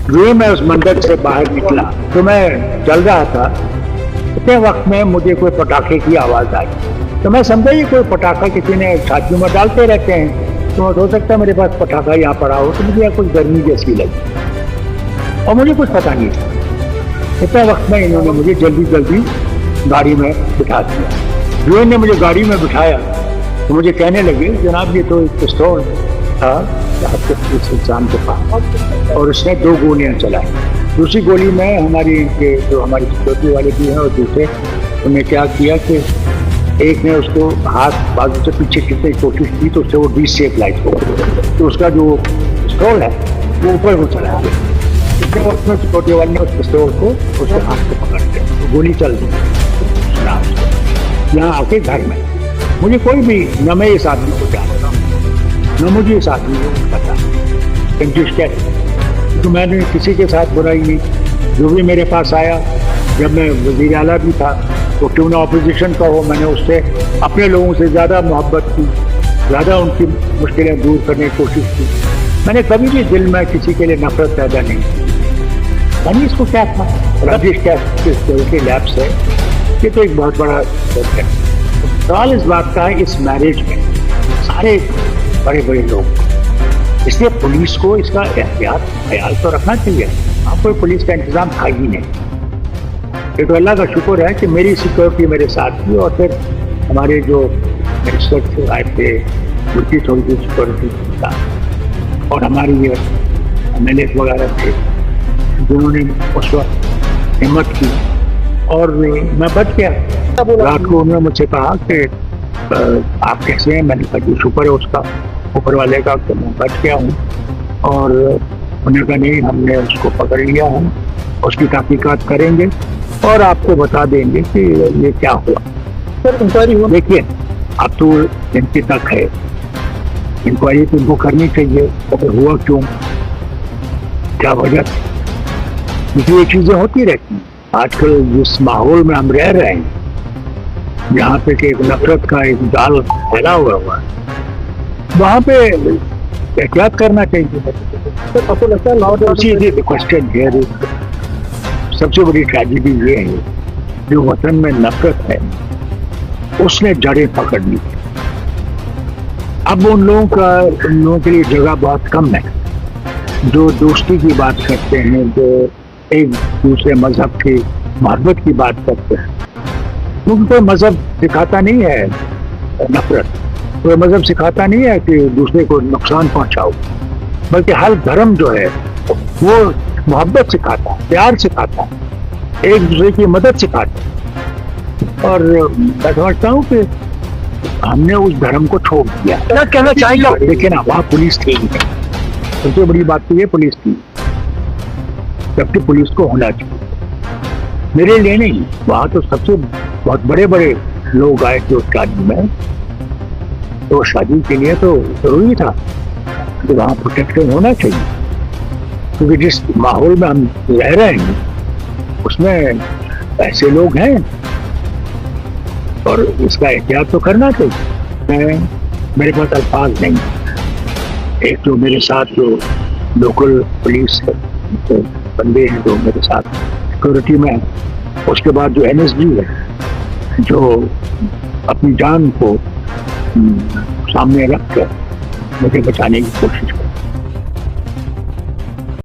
जो मैं उस मंदिर से बाहर निकला तो मैं चल रहा था, उतने वक्त में मुझे कोई पटाखे की आवाज आई। तो मैं समझा ये कोई पटाखा किसी ने छातियों में डालते रहते हैं, तो हो सकता है मेरे पास पटाखा यहाँ पड़ा हो। तो मुझे कुछ गर्मी जैसी लगी और मुझे कुछ पता नहीं था। इतने वक्त में इन्होंने मुझे जल्दी जल्दी गाड़ी में बिठा दिया। जो ने मुझे गाड़ी में बिठाया तो मुझे कहने लगे, जनाब ये तो एक पिस्तौल था आपके पुलिस इंसान के पास, और उसने 2 गोलियां चलाई। दूसरी गोली में हमारी जो हमारी सिक्योरिटी वाले भी हैं और दूसरे, उन्होंने क्या किया कि एक ने उसको हाथ बाजू से पीछे खींचने की कोशिश की तो उससे वो डी शेप लाइट हो, तो उसका जो पिस्तौल है वो ऊपर को चला गया। इतने वक्त में सिक्योरिटी वाले ने उस पिस्तौल को उसके हाथ से पकड़ लिया, तो गोली चल दी। यहाँ आके घर में मुझे कोई भी, न मैं इस आदमी को जानता हूँ न मुझे इस आदमी को पता, कंफ्यूज क्या है। तो मैंने किसी के साथ बुराई नहीं। जो भी मेरे पास आया, जब मैं वज़ीर आला भी था, तो क्यों ना ऑपोजिशन का हो, मैंने उससे अपने लोगों से ज़्यादा मोहब्बत की, ज़्यादा उनकी मुश्किलें दूर करने की कोशिश की। मैंने कभी भी दिल में किसी के लिए नफरत पैदा नहीं की। यानी इसको क्या था, राजेश के लैब से, ये तो एक बहुत बड़ा है। सवाल इस बात का है, इस मैरिज में सारे बड़े बड़े लोग, इसलिए पुलिस को इसका एहतियात ख्याल तो रखना चाहिए। आप कोई पुलिस का इंतजाम था ही नहीं। ये तो अल्लाह का शुक्र है कि मेरी सिक्योरिटी मेरे साथ थी, और फिर हमारे जो मिनिस्टर आए थे उनकी थोड़ी सी सिक्योरिटी था, और हमारी ये MLA वगैरह थे जिन्होंने उस वक्त हिम्मत की, और मैं बच गया। रात को उन्होंने मुझसे कहा कि आप कैसे हैं? मैंने कहा शुक्र है उसका, ऊपर वाले का, कि मैं बच गया हूँ। और उन्होंने कहा नहीं, हमने उसको पकड़ लिया है, उसकी तहकीकात करेंगे और आपको बता देंगे कि ये क्या हुआ। सर इंक्वायरी हुआ, देखिए अब तो गिनती तक है, इंक्वायरी तो उनको करनी चाहिए, तो हुआ क्यों, क्या वजह, क्योंकि ये चीजें होती रहती हैं। आजकल जिस माहौल में हम रह रहे हैं, जहाँ पे कि एक नफरत का एक जाल फैला हुआ है, वहाँ पे एहतियात करना चाहिए। तो आपको लगता है क्वेश्चन है, सबसे बड़ी ट्रेजेडी ये है, जो वतन में नफरत है उसने जड़ें पकड़ ली। अब उन लोगों के लिए जगह बहुत कम है जो दोस्ती की बात करते हैं, जो एक दूसरे मजहब की मोहब्बत की बात करते हैं। क्योंकि कोई मजहब सिखाता नहीं है नफरत, कोई मजहब सिखाता नहीं है कि दूसरे को नुकसान पहुंचाओ, बल्कि हर धर्म जो है वो मोहब्बत सिखाता है, प्यार सिखाता है, एक दूसरे की मदद सिखाता है। और मैं समझता हूँ कि हमने उस धर्म को छोड़ दिया। क्या कहना चाहिए? देखिए ना, वहाँ पुलिस थी, सबसे बड़ी बात तो ये पुलिस थी, जबकि पुलिस को होना चाहिए। मेरे लिए नहीं, वहाँ तो सबसे बहुत बड़े बड़े लोग आए थे उस शादी में, तो शादी के लिए तो जरूरी था कि वहाँ प्रोटेक्शन होना चाहिए, क्योंकि जिस माहौल में हम रह रहे हैं उसमें ऐसे लोग हैं और इसका एहतियात तो करना चाहिए। मेरे पास अल्फाज नहीं। एक तो मेरे साथ जो लोकल पुलिस तो बंदे हैं जो मेरे साथ सिक्योरिटी में है, उसके बाद जो NSG है जो अपनी जान को सामने रख कर मुझे बचाने की कोशिश कर